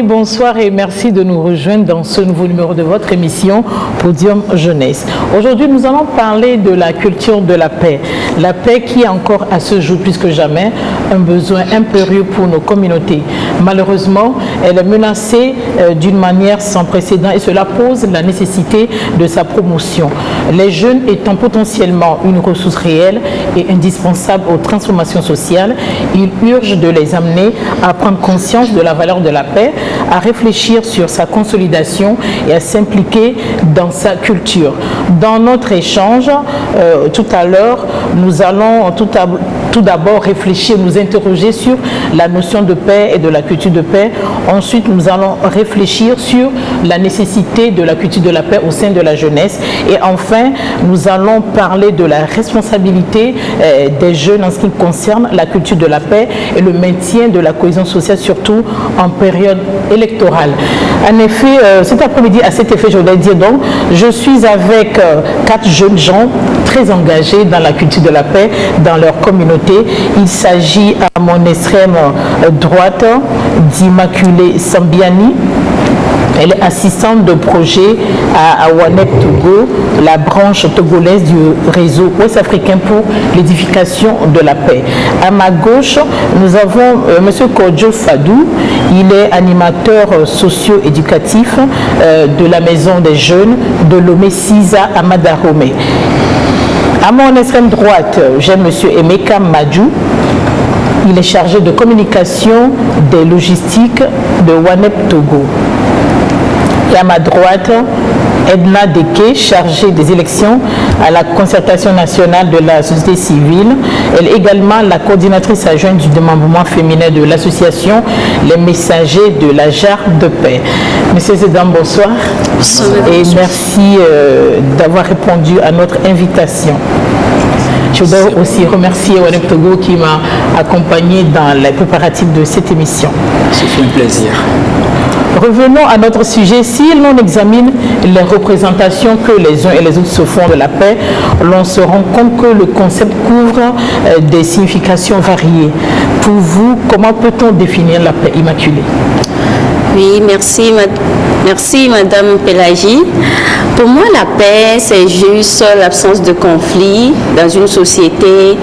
Bonsoir et merci de nous rejoindre dans ce nouveau numéro de votre émission Podium Jeunesse. Aujourd'hui, nous allons parler de la culture de la paix. La paix qui est encore à ce jour plus que jamais un besoin impérieux pour nos communautés. Malheureusement, elle est menacée d'une manière sans précédent et cela pose la nécessité de sa promotion. Les jeunes étant potentiellement une ressource réelle et indispensable aux transformations sociales, il urge de les amener à prendre conscience de la valeur de la paix, à réfléchir sur sa consolidation et à s'impliquer dans sa culture. Dans notre échange, tout à l'heure, nous allons tout d'abord réfléchir, nous interroger sur la notion de paix et de la culture de paix. Ensuite, nous allons réfléchir sur la nécessité de la culture de la paix au sein de la jeunesse. Et enfin, nous allons parler de la responsabilité des jeunes en ce qui concerne la culture de la paix et le maintien de la cohésion sociale, surtout en période électorale. En effet, cet après-midi, à cet effet, je voudrais dire donc, je suis avec 4 jeunes gens très engagés dans la culture de la paix, dans leur communauté. Il s'agit à mon extrême droite d'Immaculée Sambiani. Elle est assistante de projet à Wanep Togo, la branche togolaise du réseau ouest-africain pour l'édification de la paix. À ma gauche, nous avons M. Kodjo Fadou. Il est animateur socio-éducatif de la Maison des Jeunes de Lomé Siza à Madaromé. À mon extrême droite, j'ai M. Emeka Madjou. Il est chargé de communication des logistiques de Wanep Togo. Et à ma droite, Edna Deke, chargée des élections à la concertation nationale de la société civile. Elle est également la coordinatrice adjointe du démembrement féminin de l'association Les Messagers de la Jarre de Paix. Messieurs et dames, bonsoir. Bonsoir. Et merci d'avoir répondu à notre invitation. Je voudrais aussi remercier Wanep Togo qui m'a accompagné dans les préparatifs de cette émission. C'est un plaisir. Revenons à notre sujet. Si l'on examine les représentations que les uns et les autres se font de la paix, l'on se rend compte que le concept couvre des significations variées. Pour vous, comment peut-on définir la paix immaculée? Oui, merci Madame Pelagie. Pour moi, la paix, c'est juste l'absence de conflit dans une société,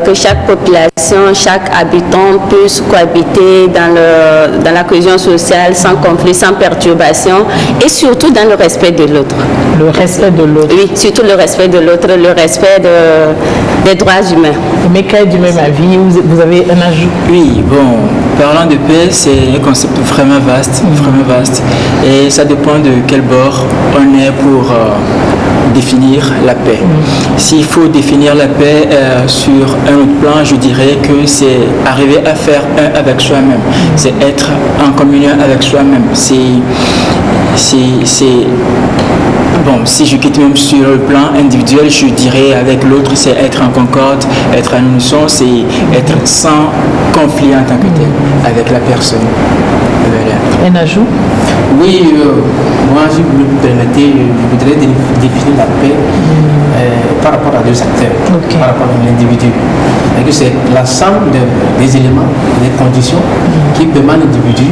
que chaque population, chaque habitant puisse cohabiter dans la cohésion sociale sans conflit, sans perturbation et surtout dans le respect de l'autre. Le respect de l'autre. Oui, surtout le respect de l'autre, le respect des droits humains. Mais quel est du même avis? Vous avez un ajout? Oui, bon, parlant de paix, c'est un concept vraiment vaste, et ça dépend de quel bord on est pour définir la paix. S'il faut définir la paix sur un autre plan, je dirais que c'est arriver à faire un avec soi-même, c'est être en communion avec soi-même. Bon, si je quitte même sur le plan individuel, je dirais avec l'autre, c'est être en concorde, être en unisson, c'est être sans conflit en tant que tel avec la personne. Un ajout? Oui, moi, si vous me permettez, je voudrais définir la paix par rapport à 2 acteurs, par rapport à l'individu. C'est l'ensemble des éléments, des conditions qui permettent à l'individu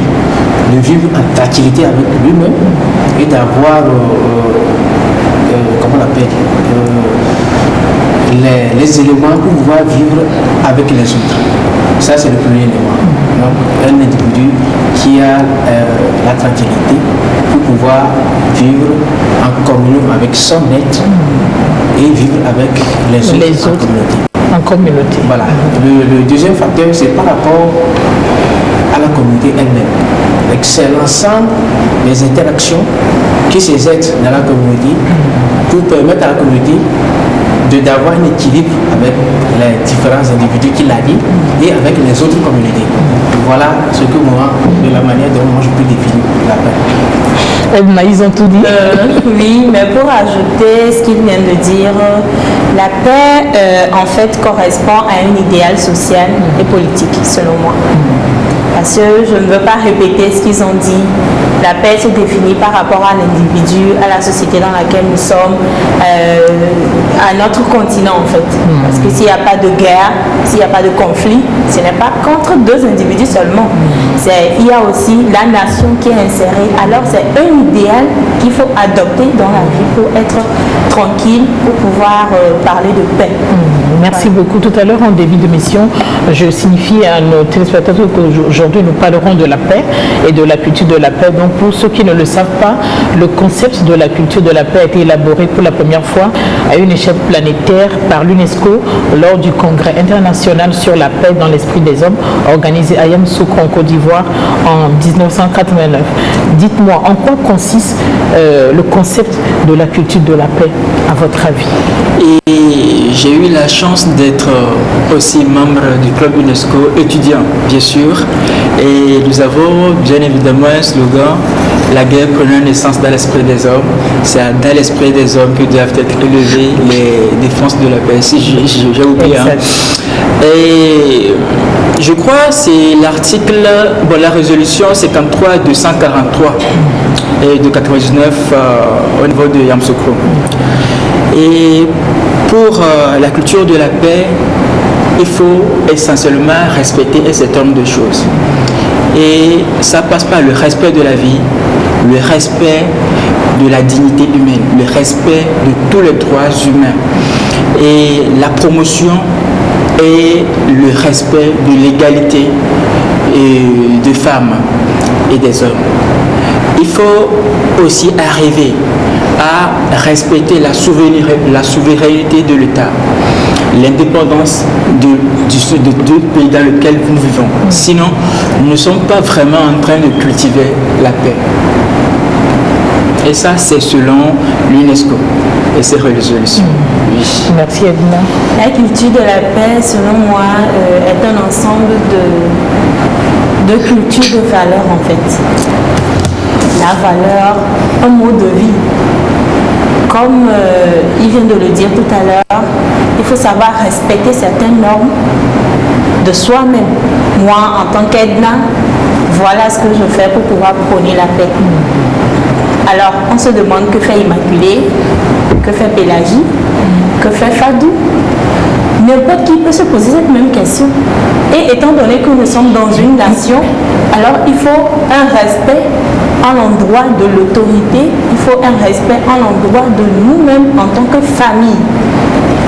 de vivre en tranquillité avec lui-même et d'avoir, comment on appelle, les éléments pour pouvoir vivre avec les autres. Ça, c'est le premier élément. Donc, un individu qui a la tranquillité pour pouvoir vivre en communion avec son être et vivre avec les autres en communauté. Voilà. Le deuxième facteur, c'est par rapport à la communauté elle-même. C'est l'ensemble des interactions qui s'exercent dans la communauté pour permettre à la communauté d'avoir un équilibre avec les différents individus qui l'a dit et avec les autres communautés. Voilà ce que moi, de la manière dont moi je peux définir la paix. Ils ont tout dit. Oui, mais pour ajouter ce qu'il vient de dire, la paix en fait correspond à un idéal social et politique, selon moi. Parce que je ne veux pas répéter ce qu'ils ont dit. La paix se définit par rapport à l'individu, à la société dans laquelle nous sommes, à notre continent en fait. Parce que s'il n'y a pas de guerre, s'il n'y a pas de conflit, ce n'est pas contre deux individus seulement. Il y a aussi la nation qui est insérée. Alors c'est un idéal qu'il faut adopter dans la vie pour être tranquille, pour pouvoir parler de paix. Merci beaucoup. Tout à l'heure, en début d'émission, je signifie à nos téléspectateurs qu'aujourd'hui, nous parlerons de la paix et de la culture de la paix. Donc, pour ceux qui ne le savent pas, le concept de la culture de la paix a été élaboré pour la première fois à une échelle planétaire par l'UNESCO lors du Congrès international sur la paix dans l'esprit des hommes, organisé à Yamoussoukro, en Côte d'Ivoire, en 1989. Dites-moi, en quoi consiste le concept de la culture de la paix, à votre avis? Et j'ai eu la chance d'être aussi membre du club UNESCO, étudiant bien sûr, et nous avons bien évidemment un slogan: la guerre prenant naissance dans l'esprit des hommes. C'est dans l'esprit des hommes que doivent être élevées les défenses de la paix. Si j'ai oublié. Et je crois que c'est l'article, la résolution 53-243 et de 99 au niveau de Yamoussoukro. Et pour la culture de la paix, il faut essentiellement respecter un certain nombre de choses. Et ça passe par le respect de la vie, le respect de la dignité humaine, le respect de tous les droits humains et la promotion et le respect de l'égalité des femmes et des hommes. Il faut aussi arriver à respecter la souveraineté de l'État, l'indépendance du pays dans lequel nous vivons. Sinon, nous ne sommes pas vraiment en train de cultiver la paix. Et ça, c'est selon l'UNESCO et ses résolutions. Oui. Merci Edna. La culture de la paix, selon moi, est un ensemble de cultures de valeurs en fait. La valeur, un mode de vie. Comme il vient de le dire tout à l'heure, il faut savoir respecter certaines normes de soi-même. Moi, en tant qu'Edna, voilà ce que je fais pour pouvoir prôner la paix. Alors, on se demande que fait Immaculée, que fait Pélagie, que fait Fadou. N'importe qui peut se poser cette même question. Et étant donné que nous sommes dans une nation, alors il faut un respect à l'endroit de l'autorité, il faut un respect à l'endroit de nous-mêmes en tant que famille.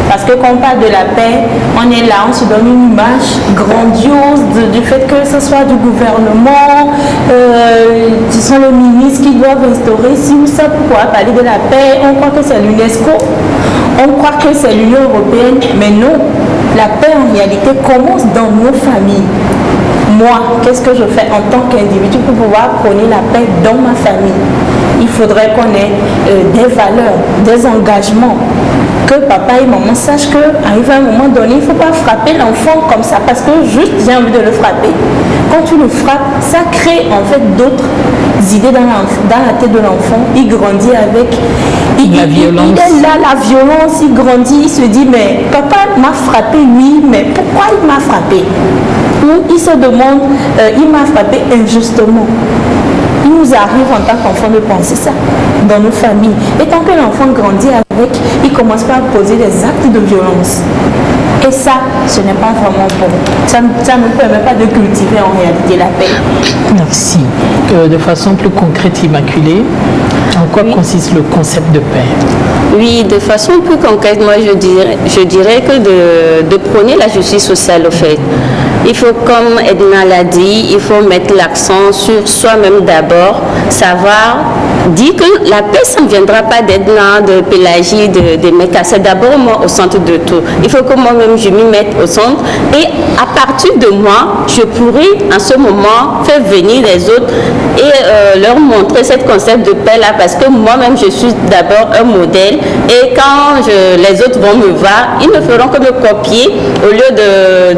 Parce que quand on parle de la paix, on est là, on se donne une image grandiose du fait que ce soit du gouvernement, ce sont les ministres qui doivent instaurer ci ou ça. Pourquoi parler de la paix? On croit que c'est l'UNESCO, on croit que c'est l'Union européenne, mais non. La paix en réalité commence dans nos familles. Moi, qu'est-ce que je fais en tant qu'individu pour pouvoir prôner la paix dans ma famille? Il faudrait qu'on ait des valeurs, des engagements, que papa et maman sachent qu'arrivé à un moment donné, il ne faut pas frapper l'enfant comme ça, parce que juste j'ai envie de le frapper. Quand tu le frappes, ça crée en fait d'autres idées dans la tête de l'enfant. Il grandit avec la violence. Il est là, la violence, il grandit, il se dit mais papa m'a frappé, oui, mais pourquoi il m'a frappé? Ou il se demande, il m'a frappé injustement. Il nous arrive en tant qu'enfant de penser ça dans nos familles. Et tant que l'enfant grandit avec, il commence par poser des actes de violence. Et ça, ce n'est pas vraiment bon. Ça ne permet pas de cultiver en réalité la paix. Merci. De façon plus concrète, Immaculée, en quoi consiste le concept de paix? Oui, de façon plus concrète, moi je dirais que de prôner la justice sociale au fait. Il faut, comme Edna l'a dit, il faut mettre l'accent sur soi-même d'abord, savoir dire que la paix, ça ne viendra pas d'Edna, de Pélagie, de Mecca, c'est d'abord moi au centre de tout. Il faut que moi-même je m'y mette au centre et à partir de moi, je pourrai en ce moment faire venir les autres et leur montrer ce concept de paix là parce que moi-même je suis d'abord un modèle et quand les autres vont me voir, ils ne feront que me copier au lieu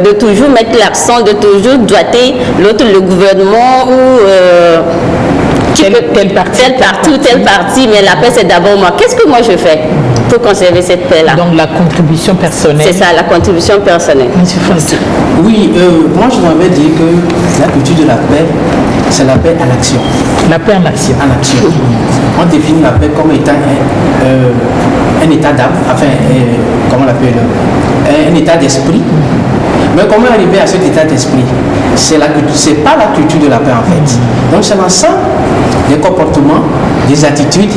de toujours mettre l'accent, de toujours doiter l'autre, le gouvernement ou telle partie, mais la paix c'est d'abord moi. Qu'est-ce que moi je fais pour conserver cette paix-là? Donc la contribution personnelle. C'est ça, la contribution personnelle. Monsieur Francis. Oui, moi je m'avais dit que la culture de la paix, c'est la paix en action. La paix en action. En action. On définit la paix comme étant un état d'âme, enfin, comment on l'appelle, un état d'esprit. Mais comment arriver à cet état d'esprit? C'est pas la culture de la paix en fait. Donc c'est l'ensemble des comportements, des attitudes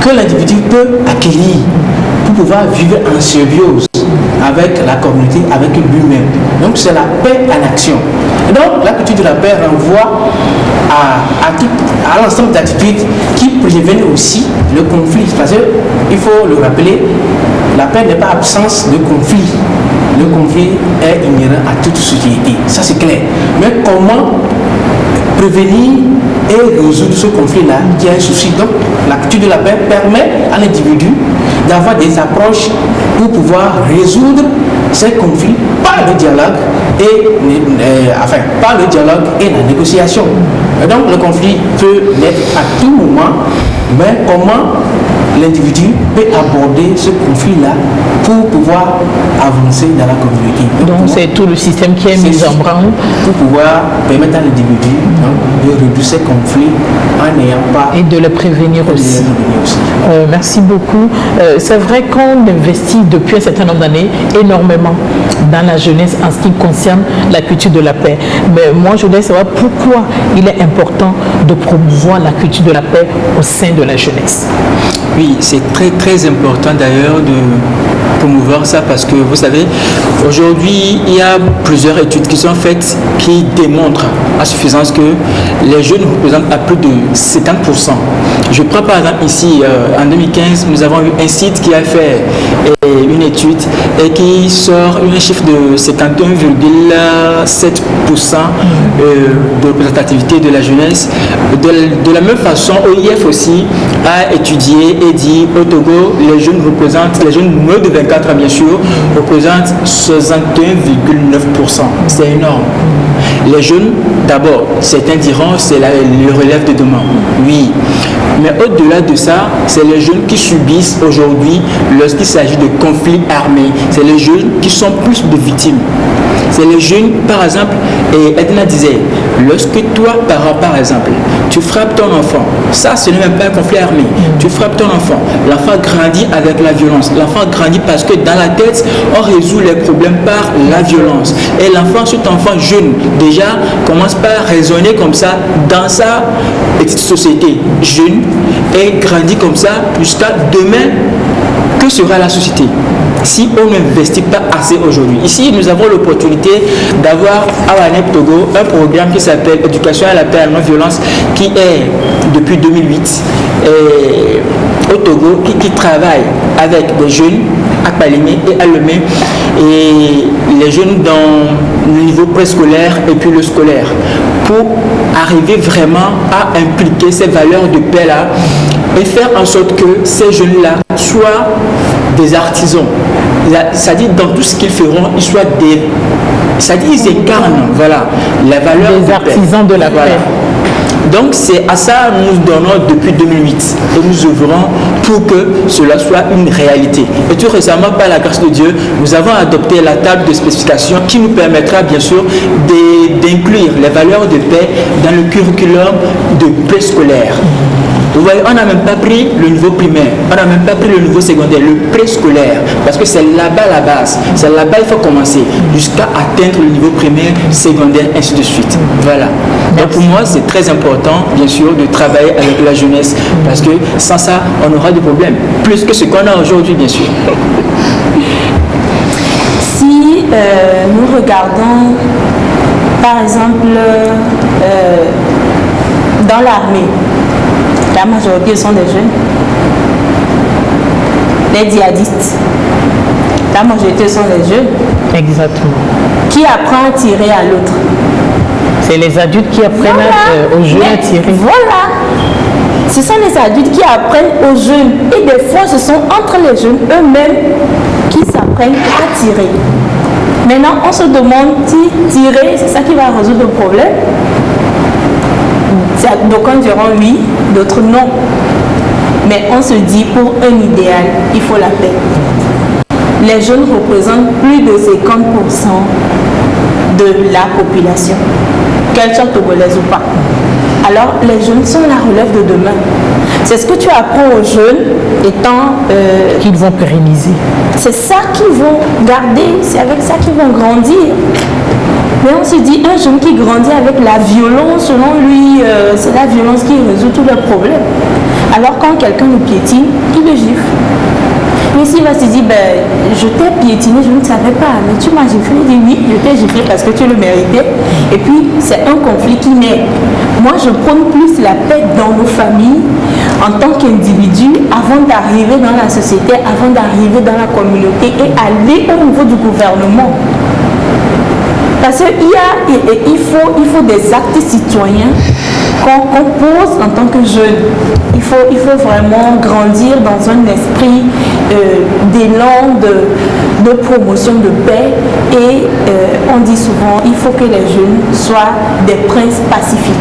que l'individu peut acquérir pour pouvoir vivre en symbiose avec la communauté, avec lui-même. Donc c'est la paix en action. Et donc la culture de la paix renvoie à l'ensemble d'attitudes qui préviennent aussi le conflit. Parce qu'il faut le rappeler, la paix n'est pas absence de conflit. Le conflit est inhérent à toute société. Ça c'est clair. Mais comment prévenir et résoudre ce conflit-là qui a un souci? Donc la culture de la paix permet à l'individu d'avoir des approches pour pouvoir résoudre ces conflits par le dialogue par le dialogue et la négociation. Et donc le conflit peut naître à tout moment, mais comment l'individu peut aborder ce conflit-là pour pouvoir avancer dans la communauté. Donc c'est tout le système qui est mis en branle pour pouvoir permettre à l'individu de réduire ces conflits en n'ayant pas... Et de les prévenir aussi. Merci beaucoup. C'est vrai qu'on investit depuis un certain nombre d'années énormément dans la jeunesse en ce qui concerne la culture de la paix. Mais moi je voudrais savoir pourquoi il est important de promouvoir la culture de la paix au sein de la jeunesse. Oui, c'est très très important d'ailleurs de promouvoir ça parce que vous savez, aujourd'hui il y a plusieurs études qui sont faites qui démontrent à suffisance que les jeunes représentent à plus de 70%. Je prends par exemple ici, en 2015, nous avons eu un site qui a fait une étude et qui sort un chiffre de 51,7% de représentativité de la jeunesse. De la même façon, OIF aussi a étudié et dit au Togo, les jeunes moins de 24 ans bien sûr, représentent 61,9%. C'est énorme. Les jeunes, d'abord, certains diront c'est le relève de demain. Oui. Mais au-delà de ça, c'est les jeunes qui subissent aujourd'hui lorsqu'il s'agit de conflits armés. C'est les jeunes qui sont plus de victimes. C'est les jeunes, par exemple, et Edna disait, lorsque toi, parent, par exemple, tu frappes ton enfant, ça ce n'est même pas un conflit armé, tu frappes ton enfant, l'enfant grandit avec la violence, l'enfant grandit parce que dans la tête, on résout les problèmes par la violence. Et l'enfant, cet enfant jeune, déjà, commence par raisonner comme ça dans sa petite société jeune et grandit comme ça jusqu'à demain. Que sera la société si on n'investit pas assez aujourd'hui? Ici, nous avons l'opportunité d'avoir à l'ANEP Togo un programme qui s'appelle Éducation à la paix et à la non-violence qui est depuis 2008 au Togo qui travaille avec des jeunes à Palimé et à Lemé et les jeunes dans le niveau préscolaire et puis le scolaire pour arriver vraiment à impliquer ces valeurs de paix-là et faire en sorte que ces jeunes-là soient des artisans. C'est-à-dire dans tout ce qu'ils feront, ils soient des... C'est-à-dire ils incarnent, voilà, la valeur des artisans de la paix. Donc c'est à ça que nous donnons depuis 2008 et nous œuvrons pour que cela soit une réalité. Et tout récemment, par la grâce de Dieu, nous avons adopté la table de spécification qui nous permettra bien sûr d'inclure les valeurs de paix dans le curriculum de préscolaire. Vous voyez, on n'a même pas pris le niveau primaire, on n'a même pas pris le niveau secondaire, le préscolaire, parce que c'est là-bas la base, c'est là-bas il faut commencer, jusqu'à atteindre le niveau primaire, secondaire, ainsi de suite. Voilà. Donc pour moi, c'est très important, bien sûr, de travailler avec la jeunesse, parce que sans ça, on aura des problèmes, plus que ce qu'on a aujourd'hui, bien sûr. Si nous regardons, par exemple, dans l'armée, la majorité sont des jeunes. Les djihadistes, la majorité sont des jeunes. Exactement. Qui apprend à tirer à l'autre? C'est les adultes qui apprennent aux jeunes à tirer. Voilà. Ce sont les adultes qui apprennent aux jeunes. Et des fois, ce sont entre les jeunes eux-mêmes qui s'apprennent à tirer. Maintenant, on se demande si tirer, c'est ça qui va résoudre le problème. D'aucuns diront oui, d'autres non. Mais on se dit, pour un idéal, il faut la paix. Les jeunes représentent plus de 50% de la population, qu'elle soit togolaise ou pas. Alors, les jeunes sont la relève de demain. C'est ce que tu apprends aux jeunes étant... qu'ils vont pérenniser. C'est ça qu'ils vont garder, c'est avec ça qu'ils vont grandir. Mais on se dit, un jeune qui grandit avec la violence, selon lui, c'est la violence qui résout tous les problèmes. Alors quand quelqu'un nous piétine, il le gifle. Mais s'il va se dire, ben, je t'ai piétiné, je ne savais pas, mais tu m'as giflé, il dit oui, je t'ai giflé parce que tu le méritais. Et puis, c'est un conflit qui naît. Moi, je prône plus la paix dans nos familles, en tant qu'individu, avant d'arriver dans la société, avant d'arriver dans la communauté et aller au niveau du gouvernement. Parce qu'il faut des actes citoyens qu'on pose en tant que jeune. Il faut vraiment grandir dans un esprit d'élan, de promotion de paix. Et on dit souvent, il faut que les jeunes soient des princes pacifiques.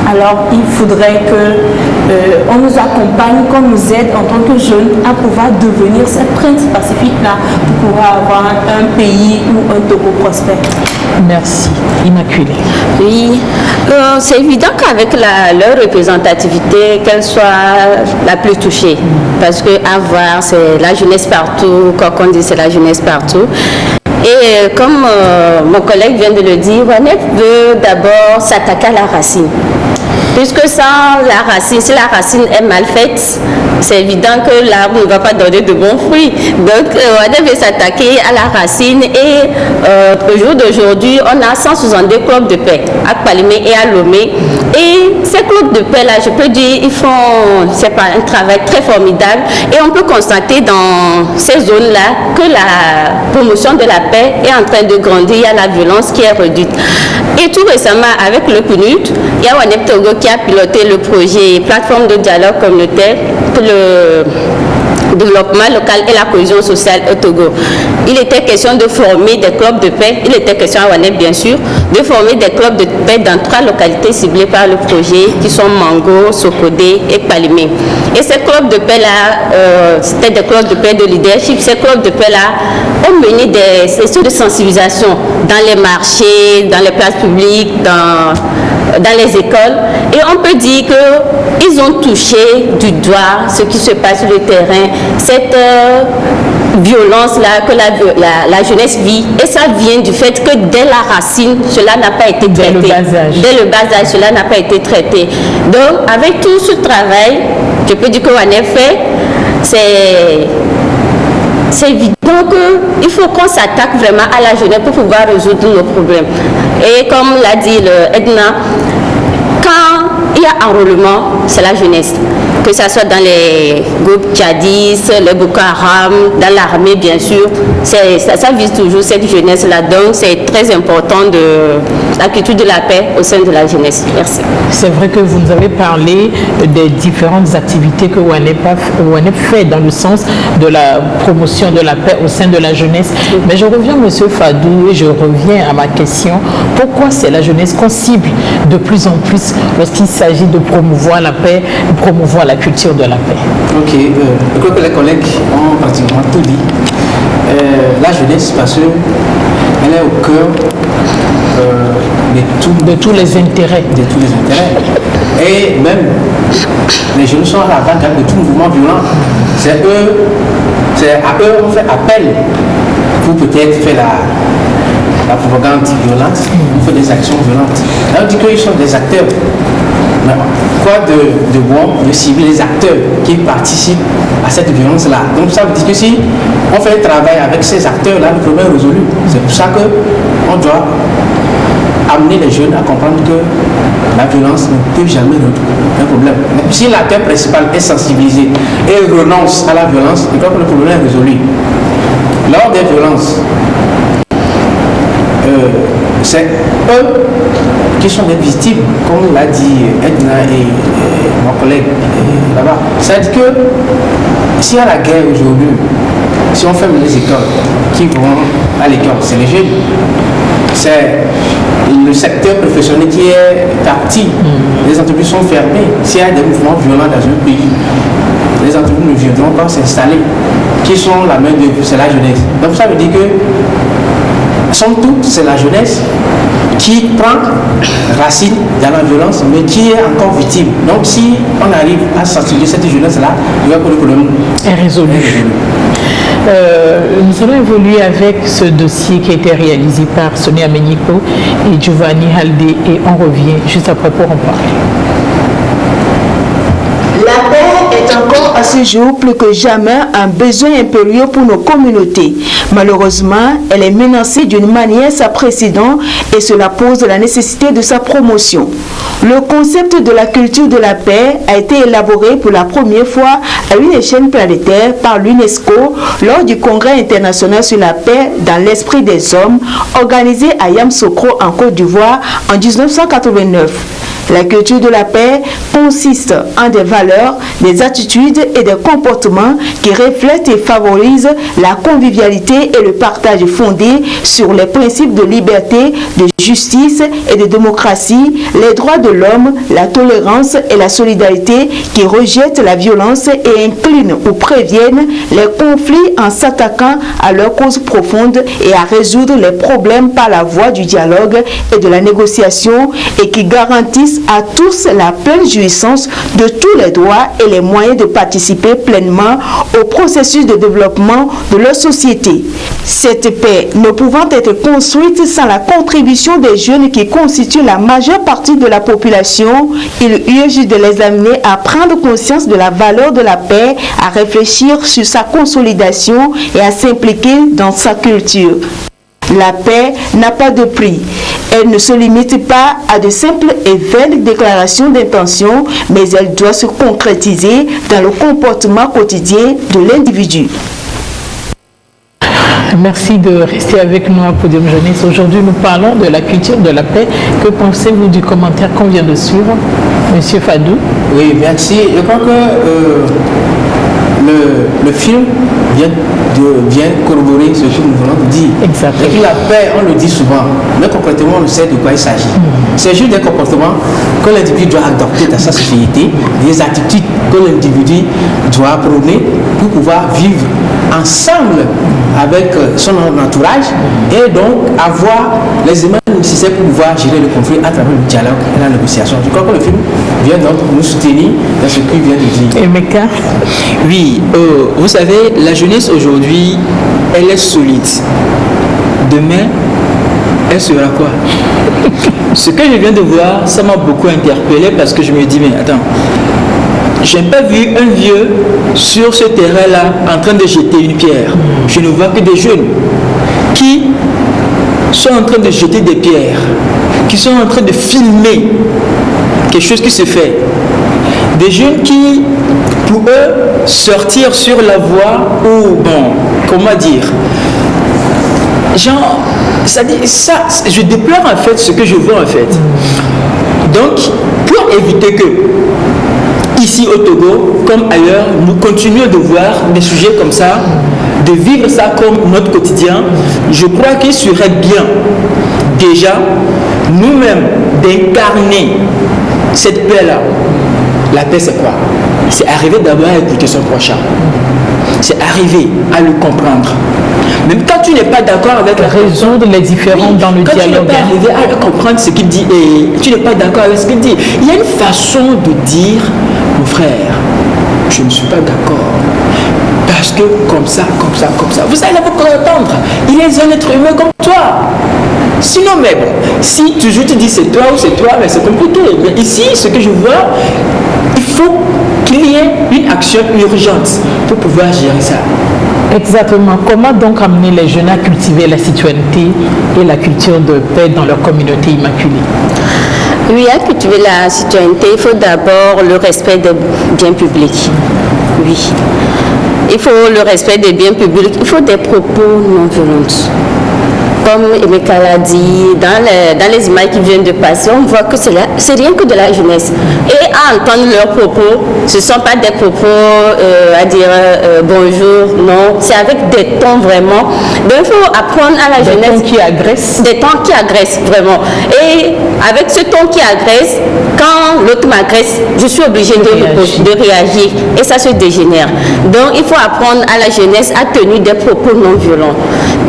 Alors il faudrait qu'on nous accompagne, qu'on nous aide en tant que jeunes à pouvoir devenir ces princes pacifiques-là pour pouvoir avoir un pays ou un Togo prospère. Merci. Immaculée. Oui, c'est évident qu'avec leur représentativité, qu'elle soit la plus touchée. Parce que à voir, c'est la jeunesse partout, quand on dit c'est la jeunesse partout. Et comme mon collègue vient de le dire, WANEP veut d'abord s'attaquer à la racine. Puisque sans la racine, si la racine est mal faite, c'est évident que l'arbre ne va pas donner de bons fruits. Donc, on veut s'attaquer à la racine et au jour d'aujourd'hui, on a 162 clubs de paix à Kpalimé et à Lomé. Et ces clubs de paix-là, je peux dire, ils font un travail très formidable et on peut constater dans ces zones-là que la promotion de la paix est en train de grandir, il y a la violence qui est réduite. Et tout récemment, avec le PNUD, il y a WANEP Togo qui a piloté le projet plateforme de dialogue communautaire pour le développement local et la cohésion sociale au Togo. Il était question de former des clubs de paix, il était question à WANEP bien sûr, de former des clubs de paix dans 3 localités ciblées par le projet qui sont Mango, Sokodé et Kpalimé. Et ces clubs de paix-là, c'était des clubs de paix de leadership, ces clubs de paix-là ont mené des sessions de sensibilisation dans les marchés, dans les places publiques, dans les écoles. Et on peut dire qu'ils ont touché du doigt ce qui se passe sur le terrain, cette violence-là que la jeunesse vit. Et ça vient du fait que dès la racine, cela n'a pas été traité. Dès le bas âge, cela n'a pas été traité. Donc, avec tout ce travail, je peux dire que WANEP fait, c'est évident qu'il faut qu'on s'attaque vraiment à la jeunesse pour pouvoir résoudre nos problèmes. Et comme l'a dit Edna, quand il y a enrôlement, c'est la jeunesse. Que ce soit dans les groupes djihadistes, les Boko Haram, dans l'armée bien sûr, ça vise toujours cette jeunesse-là. Donc c'est très important de la culture de la paix au sein de la jeunesse. Merci. C'est vrai que vous nous avez parlé des différentes activités que WANEP fait dans le sens de la promotion de la paix au sein de la jeunesse. Mais je reviens, M. Fadou, et je reviens à ma question. Pourquoi c'est la jeunesse qu'on cible de plus en plus lorsqu'il s'agit de promouvoir la paix, de promouvoir la culture de la paix? Ok, je crois que les collègues ont pratiquement tout dit. La jeunesse, parce qu'elle est au cœur de tous les intérêts. De tous les intérêts. Et même, les jeunes sont à l'avant-garde de tout mouvement violent. C'est à eux on fait appel pour peut-être faire la propagande anti-violente, on fait des actions violentes. Là, on dit qu'ils sont des acteurs. Mais quoi de bon de cibler les acteurs qui participent à cette violence-là? Donc ça veut dire que si on fait un travail avec ces acteurs-là, le problème est résolu. C'est pour ça qu'on doit amener les jeunes à comprendre que la violence ne peut jamais résoudre un problème. Mais si l'acteur principal est sensibilisé et renonce à la violence, je crois que le problème est résolu. Lors des violences, c'est eux qui sont des victimes, comme l'a dit Edna et mon collègue là-bas. C'est-à-dire que s'il y a la guerre aujourd'hui, si on ferme les écoles, qui vont à l'école, c'est les jeunes. C'est le secteur professionnel qui est parti. Les entreprises sont fermées. S'il y a des mouvements violents dans un pays, les entreprises ne viendront pas s'installer. Qui sont la main d'œuvre? C'est la jeunesse. Donc ça veut dire que, somme toute, c'est la jeunesse qui prend racine dans la violence, mais qui est encore victime. Donc si on arrive à sensibiliser cette jeunesse-là, il va que le problème est résolu. Nous allons évoluer avec ce dossier qui a été réalisé par Sonia Menyiko et Giovanni Haldé, et on revient juste après pour en parler. La paix est encore à ce jour plus que jamais un besoin impérieux pour nos communautés. Malheureusement, elle est menacée d'une manière sans précédent et cela pose la nécessité de sa promotion. Le concept de la culture de la paix a été élaboré pour la première fois à une échelle planétaire par l'UNESCO lors du Congrès international sur la paix dans l'esprit des hommes organisé à Yamoussoukro en Côte d'Ivoire en 1989. La culture de la paix consiste en des valeurs, des attitudes et des comportements qui reflètent et favorisent la convivialité et le partage fondé sur les principes de liberté, de justice et de démocratie, les droits de l'homme, la tolérance et la solidarité, qui rejettent la violence et inclinent ou préviennent les conflits en s'attaquant à leurs causes profondes et à résoudre les problèmes par la voie du dialogue et de la négociation, et qui garantissent à tous la pleine jouissance de tous les droits et les moyens de participer pleinement au processus de développement de leur société. Cette paix ne pouvant être construite sans la contribution des jeunes qui constituent la majeure partie de la population, il urge de les amener à prendre conscience de la valeur de la paix, à réfléchir sur sa consolidation et à s'impliquer dans sa culture. La paix n'a pas de prix. Elle ne se limite pas à de simples et vaines déclarations d'intention, mais elle doit se concrétiser dans le comportement quotidien de l'individu. Merci de rester avec nous à Podium Jeunesse. Aujourd'hui, nous parlons de la culture de la paix. Que pensez-vous du commentaire qu'on vient de suivre, Monsieur Fadou? Oui, merci. Je crois que le film vient corroborer ce que nous venons de dire. Exactement. Et que la paix, on le dit souvent, mais concrètement, on sait de quoi il s'agit. C'est juste des comportements que l'individu doit adopter dans sa société, des attitudes que l'individu doit prôner pour pouvoir vivre ensemble avec son entourage et donc avoir les éléments nécessaires pour pouvoir gérer le conflit à travers le dialogue et la négociation. Je crois que le film vient donc nous soutenir dans ce qu'il vient de dire. Et Meka? Oui, vous savez, la jeunesse aujourd'hui, elle est solide. Demain, elle sera quoi? Ce que je viens de voir, ça m'a beaucoup interpellé parce que je me dis, mais attends, je n'ai pas vu un vieux sur ce terrain-là en train de jeter une pierre. Je ne vois que des jeunes qui sont en train de jeter des pierres, qui sont en train de filmer quelque chose qui se fait. Des jeunes qui, pour eux, sortir sur la voie ou, bon, comment dire, genre, ça, je déplore en fait ce que je vois en fait. Donc, pour éviter que, ici au Togo, comme ailleurs, nous continuons de voir des sujets comme ça, de vivre ça comme notre quotidien, je crois qu'il serait bien, déjà, nous-mêmes, d'incarner cette paix-là. La paix, c'est quoi? C'est arriver d'abord à écouter son prochain. C'est arriver à le comprendre. Même quand tu n'es pas d'accord avec la résoudre les différends dans le dialogue. Quand tu n'es pas arrivé à le comprendre ce qu'il dit et tu n'es pas d'accord avec ce qu'il dit, il y a une façon de dire, mon frère, je ne suis pas d'accord. Parce que comme ça, comme ça, comme ça. Vous allez vous entendre. Il est un être humain comme toi. Sinon, mais bon, si toujours tu dis c'est toi ou c'est toi, mais c'est compliqué. Mais ici, ce que je vois, il faut qu'il y ait une action urgente pour pouvoir gérer ça. Exactement. Comment donc amener les jeunes à cultiver la citoyenneté et la culture de paix dans leur communauté immaculée? Oui, à cultiver la citoyenneté, il faut d'abord le respect des biens publics. Oui. Il faut le respect des biens publics. Il faut des propos non violents. comme Emeka l'a dit, dans les images qui viennent de passer, on voit que c'est rien que de la jeunesse. Et à entendre leurs propos, ce ne sont pas des propos à dire bonjour, non, c'est avec des tons vraiment. Donc il faut apprendre à la jeunesse. Des tons qui agressent. Des tons qui agressent, vraiment. Et avec ce ton qui agresse, quand l'autre m'agresse, je suis obligée de réagir. Et ça se dégénère. Donc il faut apprendre à la jeunesse à tenir des propos non violents.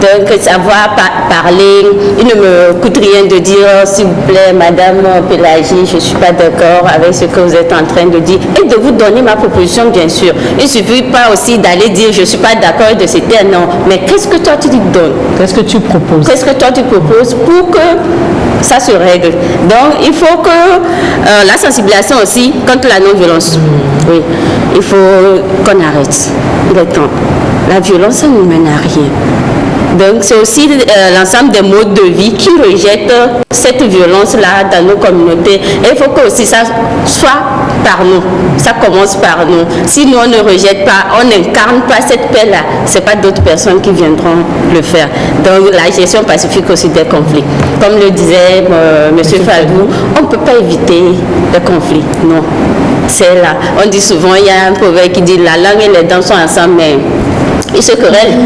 Donc savoir parler, il ne me coûte rien de dire s'il vous plaît madame Pélagie, je ne suis pas d'accord avec ce que vous êtes en train de dire et de vous donner ma proposition bien sûr. Il ne suffit pas aussi d'aller dire je ne suis pas d'accord et de se dire non, mais qu'est-ce que toi tu donnes? Qu'est-ce que tu proposes? Qu'est-ce que toi tu proposes pour que ça se règle? Donc il faut que la sensibilisation aussi contre la non-violence. Oui, il faut qu'on arrête. Il est temps. La violence, ça ne mène à rien. Donc c'est aussi l'ensemble des modes de vie qui rejettent cette violence-là dans nos communautés. Et il faut que aussi ça soit par nous. Ça commence par nous. Si nous on ne rejette pas, on n'incarne pas cette paix-là, ce n'est pas d'autres personnes qui viendront le faire. Donc la gestion pacifique aussi des conflits. Comme le disait M. Fadou, on ne peut pas éviter les conflits. Non. C'est là. On dit souvent, il y a un proverbe qui dit la langue et les dents sont ensemble, mais ils se querellent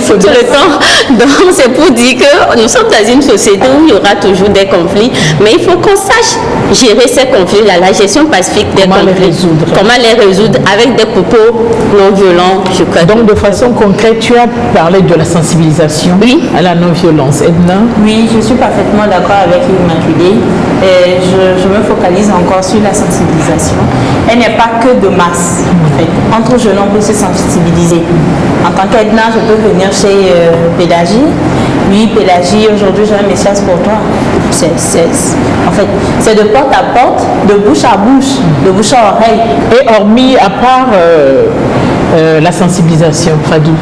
tout le temps. Donc c'est pour dire que nous sommes dans une société où il y aura toujours des conflits, mais il faut qu'on sache gérer ces conflits-là, la gestion pacifique des conflits. Comment les résoudre avec des propos non violents, je crois. Donc de façon concrète, tu as parlé de la sensibilisation à la non-violence. Edna? Oui, je suis parfaitement d'accord avec l'Immaculée. Et je me focalise encore sur la sensibilisation. Elle n'est pas que de masse. En fait. Entre jeunes, on peut se sensibiliser. En tant qu'Edna, je peux venir chez Pélagie. Oui, Pélagie, aujourd'hui j'ai un message pour toi. En fait, c'est de porte à porte, de bouche à bouche, de bouche à oreille. Et hormis, à part la sensibilisation, Fadou?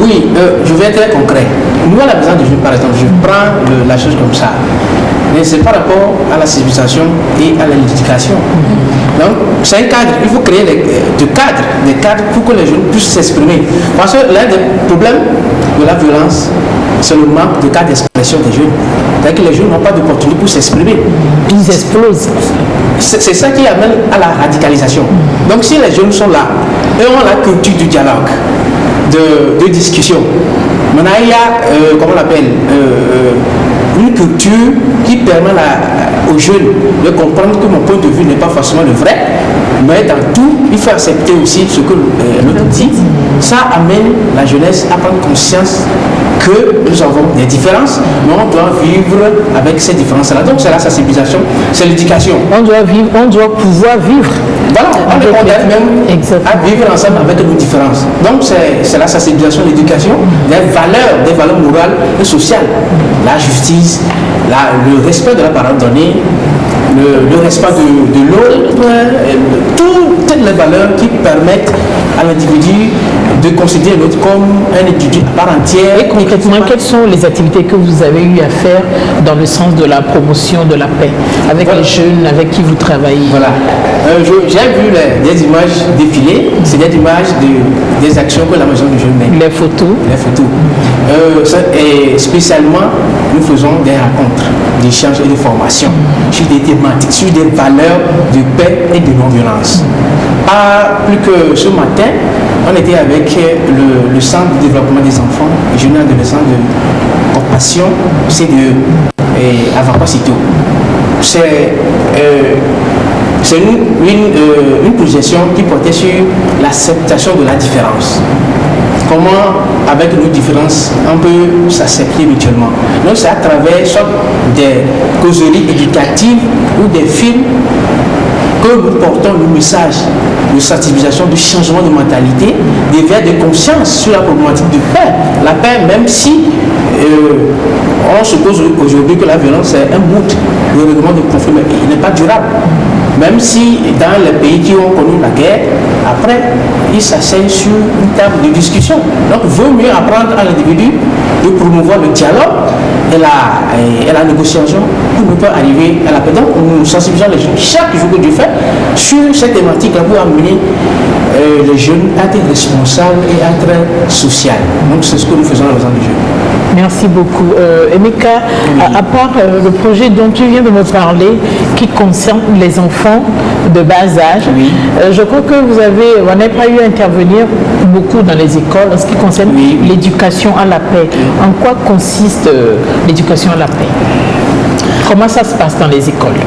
Oui, je vais être très concret. Nous, à la maison de jeunes, par exemple, je prends la chose comme ça. Mais c'est par rapport à la civilisation et à l'éducation. Donc, c'est un cadre. Il faut créer des cadres pour que les jeunes puissent s'exprimer. Parce que l'un des problèmes de la violence, c'est le manque de cadre d'expression des jeunes. C'est-à-dire que les jeunes n'ont pas d'opportunité pour s'exprimer. Ils explosent. C'est ça qui amène à la radicalisation. Donc, si les jeunes sont là et ont la culture du dialogue, de discussion, maintenant il y a, comment on l'appelle, une culture qui permet aux jeunes de comprendre que mon point de vue n'est pas forcément le vrai, mais dans tout, il faut accepter aussi ce que l'autre dit. Ça amène la jeunesse à prendre conscience que nous avons des différences, mais on doit vivre avec ces différences-là. Donc c'est la sensibilisation, c'est l'éducation. On doit pouvoir vivre. Voilà, on est condamné même à vivre ensemble avec nos différences. Donc c'est la sensibilisation, l'éducation, des valeurs morales et sociales. La justice, le respect de la parole donnée, le respect de l'autre, toutes les valeurs qui permettent à l'individu de considérer l'autre comme un individu à part entière. Et concrètement, quelles sont les activités que vous avez eu à faire dans le sens de la promotion de la paix avec les jeunes avec qui vous travaillez? Voilà. J'ai vu des images défiler, c'est des images des actions que la maison du jeune mène. Les photos. Et spécialement, nous faisons des rencontres, des échanges et des formations sur des thématiques, sur des valeurs de paix et de non-violence. Pas plus que ce matin, on était avec le Centre de développement des enfants et jeunes adolescents de compassion, CDE, à Vancouver. C'est une projection qui portait sur l'acceptation de la différence. Comment, avec nos différences, on peut s'accepter mutuellement. Donc c'est à travers soit des causeries éducatives ou des films que nous portons le message de sensibilisation, de changement de mentalité, d'éveil de conscience sur la problématique de paix. La paix, même si on suppose aujourd'hui que la violence est un bout de règlement de conflit, mais il n'est pas durable. Même si dans les pays qui ont connu la guerre, après, ils s'asseyent sur une table de discussion. Donc, il vaut mieux apprendre à l'individu de promouvoir le dialogue et la négociation pour ne pas arriver à la paix. Donc, nous sensibilisons les jeunes chaque jour que Dieu fait sur cette thématique-là pour amener les jeunes à être responsables et à être sociaux. Donc, c'est ce que nous faisons dans les ans du jeunes. Merci beaucoup. Emeka, à part le projet dont tu viens de me parler, qui concerne les enfants de bas âge, je crois que on n'a pas eu à intervenir beaucoup dans les écoles en ce qui concerne l'éducation à la paix. En quoi consiste l'éducation à la paix? Comment ça se passe dans les écoles?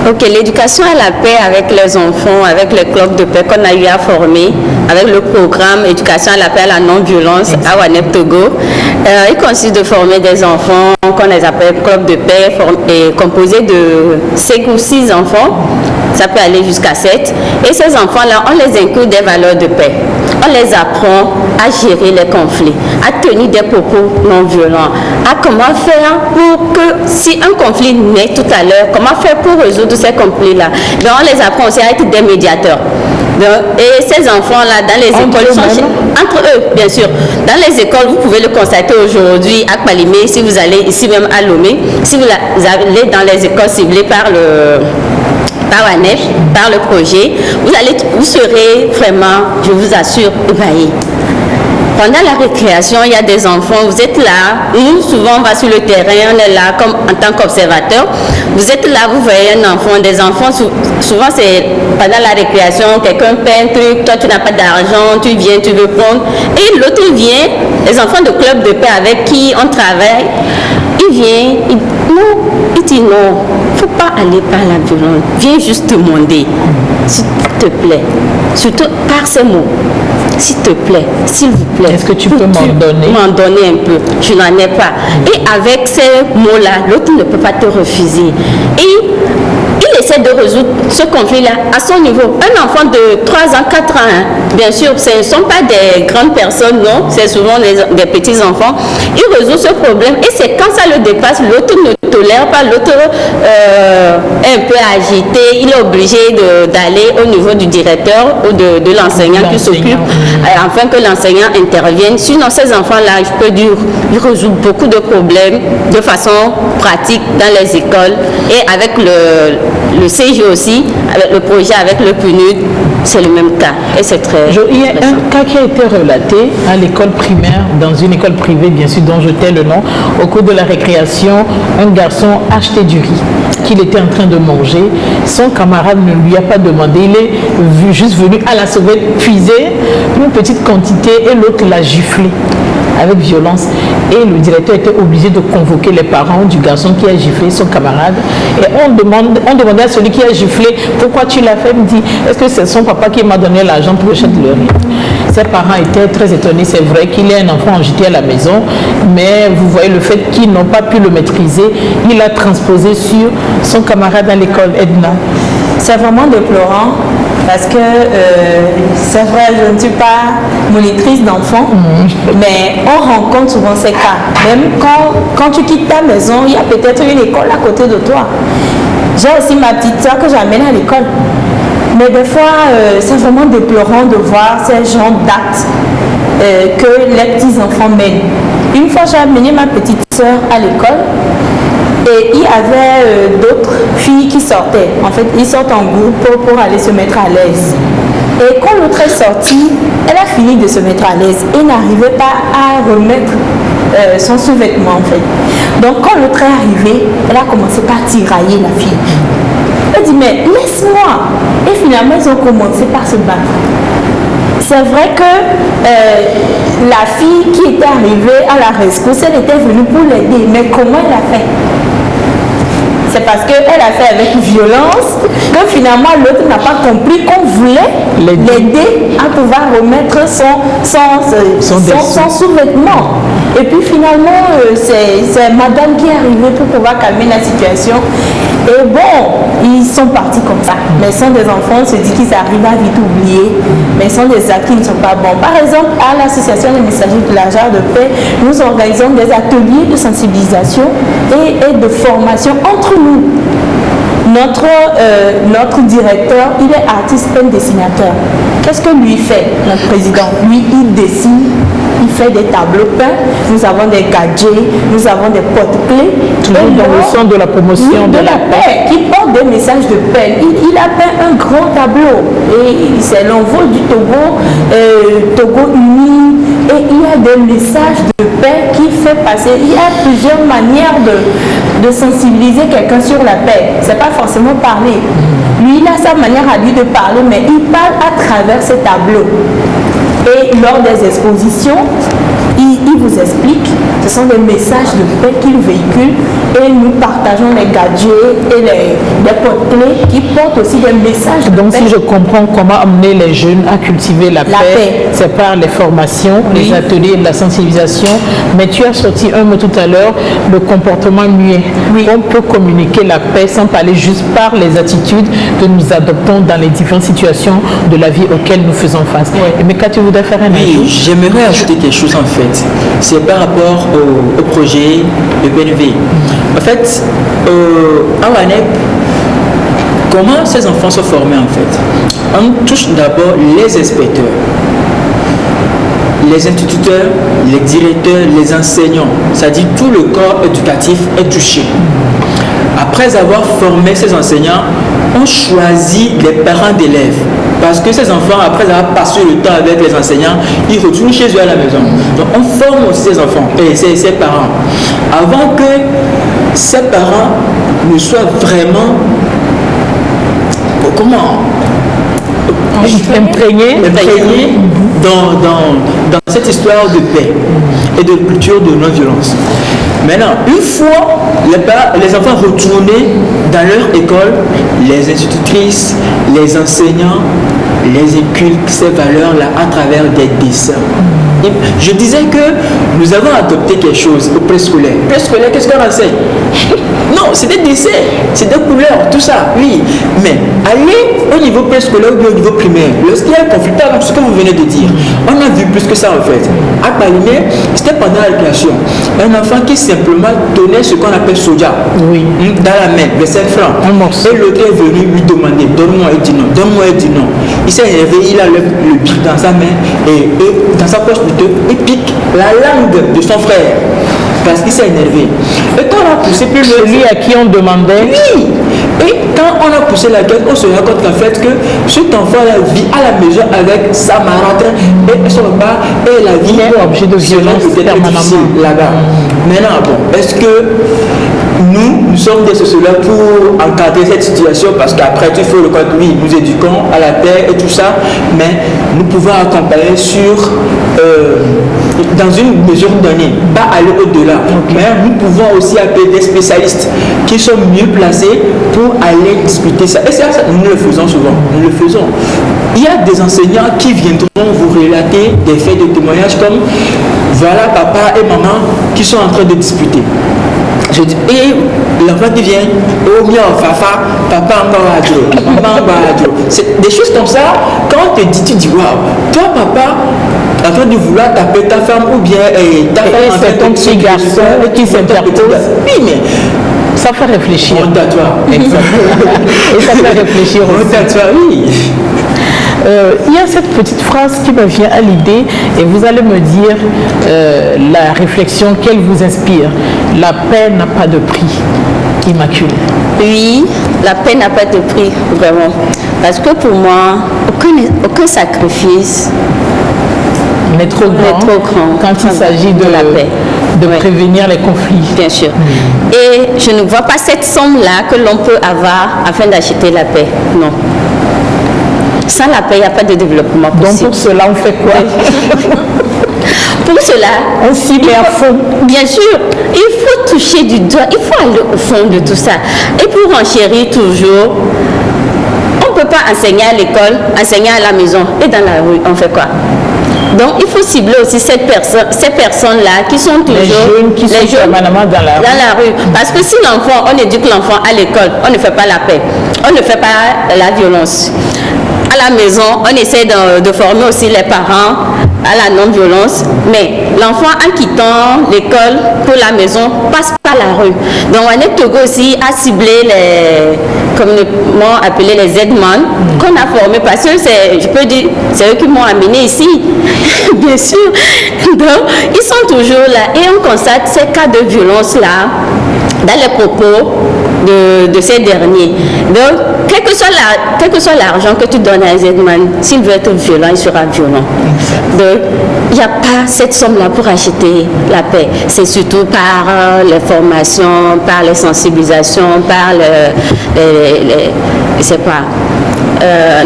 Ok, l'éducation à la paix avec les enfants, avec les clubs de paix qu'on a eu à former, avec le programme éducation à la paix à la non-violence à WANEP Togo. Il consiste de former des enfants qu'on les appelle clubs de paix, composés de 5 ou 6 enfants. Ça peut aller jusqu'à 7. Et ces enfants-là, on les inclut des valeurs de paix. On les apprend à gérer les conflits, à tenir des propos non violents, à comment faire pour que, si un conflit naît tout à l'heure, comment faire pour résoudre ces conflits-là. Donc, on les apprend aussi à être des médiateurs. Et ces enfants-là, dans les écoles, sont entre eux, bien sûr. Dans les écoles, vous pouvez le constater aujourd'hui à Kpalimé, si vous allez ici même à Lomé, si vous allez dans les écoles ciblées par WANEP, par le projet, vous serez vraiment, je vous assure, ébahis. Pendant la récréation, il y a des enfants, vous êtes là, nous souvent on va sur le terrain, on est là comme en tant qu'observateur. Vous êtes là, vous voyez un enfant, des enfants, souvent c'est pendant la récréation, quelqu'un peint un truc, toi tu n'as pas d'argent, tu viens, tu veux prendre. Et l'autre vient, les enfants de club de paix avec qui on travaille, il vient, il dit non, il ne faut pas aller par la violence, viens juste demander, s'il te plaît, surtout par ces mots. S'il te plaît, s'il vous plaît. Est-ce que tu peux m'en donner? M'en donner un peu. Je n'en ai pas. Et avec ces mots-là, l'autre ne peut pas te refuser. Et il essaie de résoudre ce conflit-là à son niveau. Un enfant de 3 ans, 4 ans, hein, bien sûr, ce ne sont pas des grandes personnes, non, c'est souvent des petits enfants. Il résout ce problème et c'est quand ça le dépasse, l'autre ne tolère pas, l'autre est un peu agité, il est obligé d'aller au niveau du directeur ou de l'enseignant qui s'occupe, afin que l'enseignant intervienne. Sinon, ces enfants-là, je peux dire, ils résolvent beaucoup de problèmes de façon pratique dans les écoles et avec le CG aussi, avec le projet, avec le PNUD, c'est le même cas. Et c'est très... Il y a un cas qui a été relaté à l'école primaire, dans une école privée, bien sûr, dont je tais le nom. Au cours de la récréation, un garçon achetait du riz qu'il était en train de manger. Son camarade ne lui a pas demandé. Il est juste venu à la sauvette puiser une petite quantité et l'autre l'a giflé avec violence. Et le directeur était obligé de convoquer les parents du garçon qui a giflé son camarade. Et on demandait à celui qui a giflé pourquoi tu l'as fait. Il me dit, est-ce que c'est son papa qui m'a donné l'argent pour acheter le riz? Ses parents étaient très étonnés. C'est vrai qu'il est un enfant agité à la maison, mais vous voyez le fait qu'ils n'ont pas pu le maîtriser, il l'a transposé sur son camarade à l'école. Edna. C'est vraiment déplorant parce que c'est vrai, je ne suis pas monitrice d'enfants, mais on rencontre souvent ces cas. Même quand tu quittes ta maison, il y a peut-être une école à côté de toi. J'ai aussi ma petite soeur que j'amène à l'école. Mais des fois, c'est vraiment déplorant de voir ces genres d'actes que les petits-enfants mènent. Une fois, j'ai amené ma petite soeur à l'école. Et il y avait d'autres filles qui sortaient. En fait, ils sortent en groupe pour aller se mettre à l'aise. Et quand l'autre est sortie, elle a fini de se mettre à l'aise et n'arrivait pas à remettre son sous-vêtement en fait. Donc quand l'autre est arrivée, elle a commencé par tirailler la fille. Elle dit mais laisse-moi. Et finalement ils ont commencé par se battre. C'est vrai que la fille qui était arrivée à la rescousse, elle était venue pour l'aider. Mais comment elle a fait? C'est parce qu'elle a fait avec violence que finalement l'autre n'a pas compris qu'on voulait l'aider à pouvoir remettre son sous-vêtement. Et puis finalement, c'est madame qui est arrivée pour pouvoir calmer la situation. Et bon, ils sont partis comme ça. Mais ce sont des enfants, on se dit qu'ils arrivent à vite oublier. Mais ce sont des actes qui ne sont pas bons. Par exemple, à l'association des messagers de la Jarre de Paix, nous organisons des ateliers de sensibilisation et de formation entre nous. Notre directeur, il est artiste, peint dessinateur. Qu'est-ce que lui fait, notre président? Lui, il dessine, il fait des tableaux peints, nous avons des gadgets, nous avons des porte-clés. Toujours dans le sens de la promotion de la paix, qui porte des messages de paix. Il a peint un grand tableau et c'est l'envol du Togo, Togo uni, et il y a des messages de paix qui fait passer. Il y a plusieurs manières de sensibiliser quelqu'un sur la paix. C'est pas forcément parler. Lui, il a sa manière à lui de parler, mais il parle à travers ses tableaux. Et lors des expositions, il vous explique, ce sont des messages de paix qu'il véhicule et nous partageons les gadgets et des porte-clés qui portent aussi des messages de Donc paix. si je comprends comment amener les jeunes à cultiver la paix, c'est par les formations, les ateliers, la sensibilisation. Mais tu as sorti un mot tout à l'heure, le comportement muet. On peut communiquer la paix sans parler juste par les attitudes que nous adoptons dans les différentes situations de la vie auxquelles nous faisons face. Mais quand tu voudrais faire un ajout? J'aimerais ajouter quelque chose en fait. C'est par rapport au projet de PNV. En fait, à l'ANEP, comment ces enfants sont formés en fait? On touche d'abord les inspecteurs, les instituteurs, les directeurs, les enseignants, c'est-à-dire tout le corps éducatif est touché. Après avoir formé ces enseignants, on choisit les parents d'élèves. Parce que ces enfants, après avoir passé le temps avec les enseignants, ils retournent chez eux à la maison. Donc on forme aussi ces enfants et ces parents. Avant que ces parents ne soient vraiment... Comment imprégné dans cette histoire de paix et de culture de non-violence. Maintenant, une fois les enfants retournés dans leur école, les institutrices, les enseignants les inculquent ces valeurs-là à travers des dessins. Je disais que nous avons adopté quelque chose au préscolaire. Préscolaire, qu'est-ce qu'on enseigne? Non, c'est des dessins, c'est des couleurs, tout ça, oui. Mais aller au niveau préscolaire ou au niveau primaire, lorsqu'il y a un conflit, par exemple, ce que vous venez de dire, on a vu plus que ça en fait. À Palimé, c'était pendant la récréation. Un enfant qui simplement donnait ce qu'on appelle soja dans la main, 25 francs. Et l'autre est venu lui demander, donne-moi, il dit non, donne-moi, il dit non. Il s'est élevé, il a le bic dans sa main et dans sa poche plutôt, il pique la langue de son frère. Parce qu'il s'est énervé. Et quand on a poussé plus loin, celui à qui on demandait. Oui. Et quand on a poussé la quête, on se rend compte qu'en fait que cet enfant-là vit à la maison avec sa marâtre et son repas et la vie est objet de violence permanemment là-bas. Maintenant, bon, est-ce que nous sommes des sociologues pour encadrer cette situation? Parce qu'après, il faut le compte, oui, nous éduquons à la paix et tout ça, mais nous pouvons accompagner dans une mesure donnée, pas aller au-delà. Mais nous pouvons aussi appeler des spécialistes qui sont mieux placés pour aller discuter ça. Et ça, nous le faisons souvent. Nous le faisons. Il y a des enseignants qui viendront vous relater des faits de témoignage comme voilà papa et maman qui sont en train de discuter. Et l'enfant qui vient, oh bien, fafa, papa encore à Dieu, maman encore à Dieu. C'est des choses comme ça, quand on te dit, tu dis waouh, toi papa, en train de vouloir taper ta femme ou bien ta femme en c'est ton petit garçon qui s'interpose. Oui, mais ça fait réfléchir. Honte à toi. Et ça fait réfléchir aussi. Honte à toi, oui. Il y a cette petite phrase qui me vient à l'idée et vous allez me dire la réflexion qu'elle vous inspire. La paix n'a pas de prix. Immaculée. Oui, la paix n'a pas de prix, vraiment. Parce que pour moi, aucun sacrifice n'est trop grand quand il s'agit de la paix, de prévenir les conflits. Bien sûr. Et je ne vois pas cette somme-là que l'on peut avoir afin d'acheter la paix. Non. Sans la paix, il n'y a pas de développement possible. Donc pour cela, on fait quoi? Pour cela, on s'y met à fond. Bien sûr, il faut toucher du doigt, il faut aller au fond de tout ça. Et pour enchérir toujours, on ne peut pas enseigner à l'école, enseigner à la maison et dans la rue, on fait quoi? Donc il faut cibler aussi ces personnes-là qui sont toujours les jeunes qui sont permanemment dans la rue. Parce que si l'enfant, on éduque l'enfant à l'école, on ne fait pas la paix, on ne fait pas la violence. À la maison, on essaie de former aussi les parents à la non-violence, mais l'enfant en quittant l'école pour la maison passe par la rue. Donc ANEP Togo aussi a ciblé communément appelés les Z-Man, qu'on a formés parce que je peux dire, c'est eux qui m'ont amené ici, bien sûr. Donc, ils sont toujours là et on constate ces cas de violence-là dans les propos de ces derniers. Donc, quel que soit l'argent que tu donnes à un Z-Man, s'il veut être violent, il sera violent. Donc, il n'y a pas cette somme-là pour acheter la paix. C'est surtout par les formations, par les sensibilisations, par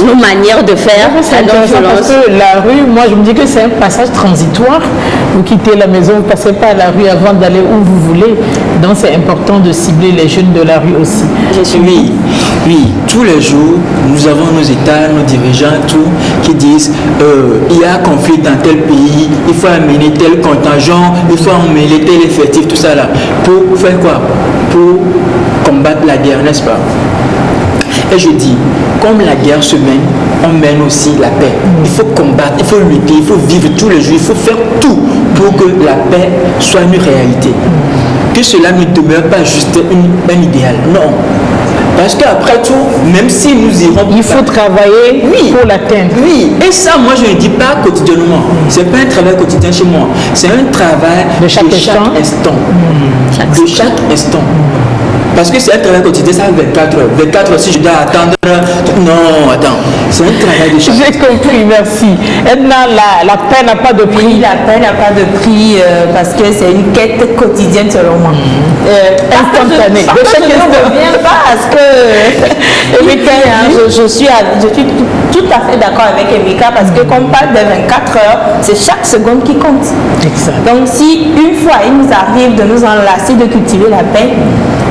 nos manières de faire. C'est intéressant parce que la rue, moi je me dis que c'est un passage transitoire. Vous quittez la maison, vous ne passez pas à la rue avant d'aller où vous voulez. Donc c'est important de cibler les jeunes de la rue aussi. Oui, tous les jours, nous avons nos États, nos dirigeants, tout, qui disent il y a conflit dans tel pays, il faut amener tel contingent, il faut amener tel effectif, tout ça là. Pour faire quoi? Pour combattre la guerre, n'est-ce pas? Et je dis, comme la guerre se mène, on mène aussi la paix. Il faut combattre, il faut lutter, il faut vivre tous les jours, il faut faire tout pour que la paix soit une réalité. Que cela ne demeure pas juste un idéal, non. Parce qu'après tout, même si nous irons... Il faut travailler pour l'atteindre. Oui, et ça, moi, je ne dis pas quotidiennement. Ce n'est pas un travail quotidien chez moi. C'est un travail de chaque instant. De chaque instant. Parce que c'est un travail quotidien, ça 24 heures. 24 heures, si je dois attendre... Non, attends. C'est un travail de chaque instant. J'ai compris, merci. Edna, la paix n'a pas de prix. Oui, la paix n'a pas de prix parce que c'est une quête quotidienne selon moi. Instantanée. Je ne reviens pas à ce que... Emeka, je suis tout à fait d'accord avec Emeka parce que quand on parle de 24 heures, c'est chaque seconde qui compte. Exact. Donc si une fois il nous arrive de nous enlacer de cultiver la paix,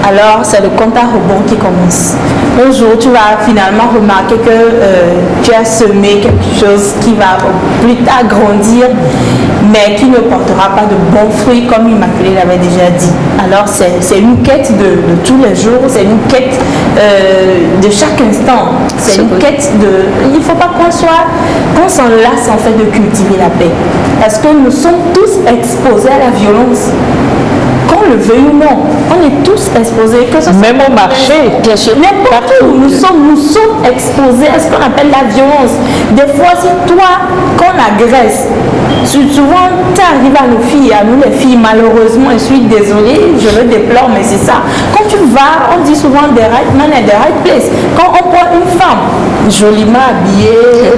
alors c'est le compte à rebours qui commence. Un jour, tu vas finalement remarquer que tu as semé quelque chose qui va plus tard grandir, mais qui ne portera pas de bons fruits, comme Immaculée l'avait déjà dit. Alors, c'est une quête de tous les jours, c'est une quête de chaque instant. C'est une quête de... Il ne faut pas qu'on s'en lasse en fait de cultiver la paix. Parce que nous sommes tous exposés à la violence. Qu'on le veuille ou non, on est tous exposés, que ce soit même au marché, bien sûr, n'importe où, nous sommes exposés à ce qu'on appelle la violence. Des fois, si toi, qu'on agresse, souvent, tu arrives à nos filles, à nous les filles, malheureusement, je suis désolée, je le déplore, mais c'est ça. Quand tu vas, on dit souvent the right man at the right place. Quand on prend une femme joliment habillée,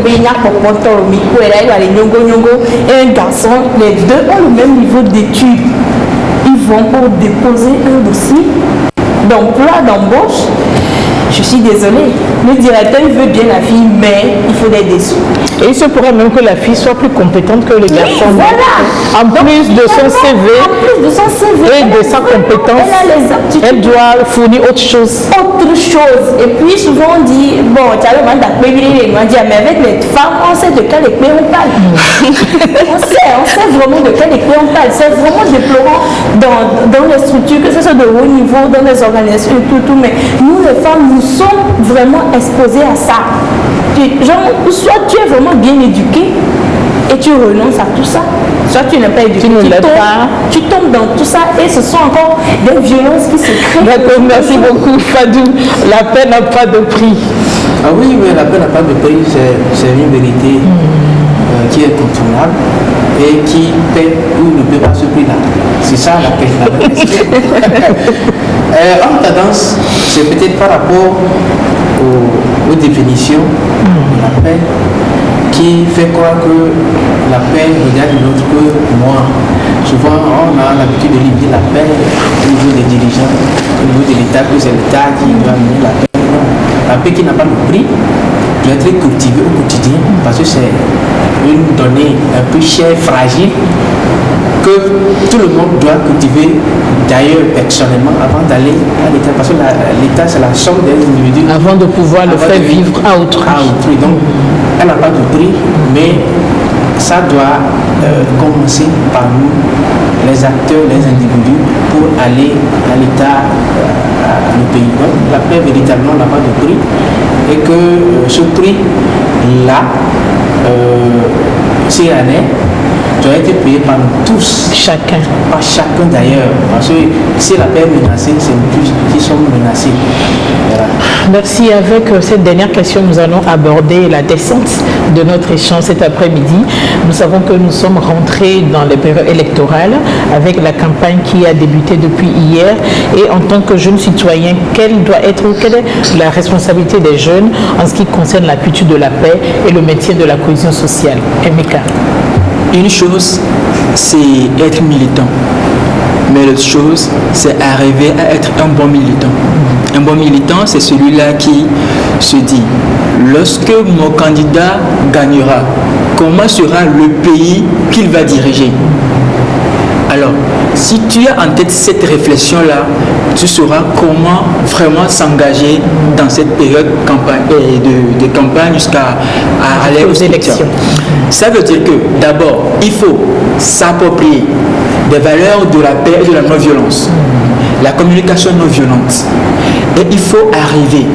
et un garçon, les deux ont le même niveau d'études. Ils vont pour déposer un dossier d'emploi, d'embauche. Je suis désolée, le directeur il veut bien la fille, mais il faut des dessous. Et il se pourrait même que la fille soit plus compétente que le garçon. Voilà. En plus de son CV et de sa compétence, elle doit fournir autre chose. Et puis souvent on dit, bon, tu as le mandat, mais avec les femmes, on sait de quel épée on parle. on sait vraiment de quel épée on parle. C'est vraiment déplorant dans les structures, que ce soit de haut niveau, dans les organisations et tout, mais nous les femmes, nous sommes vraiment exposés à ça. Soit tu es vraiment bien éduqué et tu renonces à tout ça, soit tu n'es pas éduqué, tu tombes dans tout ça et ce sont encore des violences qui se créent. D'accord, merci beaucoup Fadou. La paix n'a pas de prix. Ah oui, mais la paix n'a pas de prix, c'est une vérité qui est contournable et qui paie ou ne paie pas ce prix-là. C'est ça la paix. En tendance, c'est peut-être par rapport aux définitions de la paix qui fait croire que la paix regarde l'autre que moi. Souvent, on a l'habitude de limiter la paix au niveau des dirigeants, au niveau de l'État, que c'est l'État qui doit amener la paix. Non. La paix qui n'a pas de prix doit être cultivée au quotidien parce que c'est une donnée un peu chère, fragile, que tout le monde doit cultiver d'ailleurs personnellement avant d'aller à l'État. Parce que l'État, c'est la somme des individus. Avant de pouvoir le faire vivre à autrui. Donc, elle n'a pas de prix, mais ça doit commencer par nous, les acteurs, les individus, pour aller à l'État, le pays. Donc, la paix véritablement n'a pas de prix et que ce prix-là, s'il y en est, doit être payée par nous tous. Chacun. Par chacun d'ailleurs. Parce que si la paix est menacée, c'est nous tous qui sommes menacés. Voilà. Merci. Avec cette dernière question, nous allons aborder la descente de notre échange cet après-midi. Nous savons que nous sommes rentrés dans les périodes électorales avec la campagne qui a débuté depuis hier. Et en tant que jeune citoyen, quelle est la responsabilité des jeunes en ce qui concerne la culture de la paix et le maintien de la cohésion sociale? Emeka. Une chose, c'est être militant. Mais l'autre chose, c'est arriver à être un bon militant. Un bon militant, c'est celui-là qui se dit, lorsque mon candidat gagnera, comment sera le pays qu'il va diriger? Alors, si tu as en tête cette réflexion-là, tu sauras comment vraiment s'engager dans cette période de campagne jusqu'à aller aux élections. Ça veut dire que d'abord, il faut s'approprier des valeurs de la paix et de la non-violence, la communication non-violente. Et il faut arriver,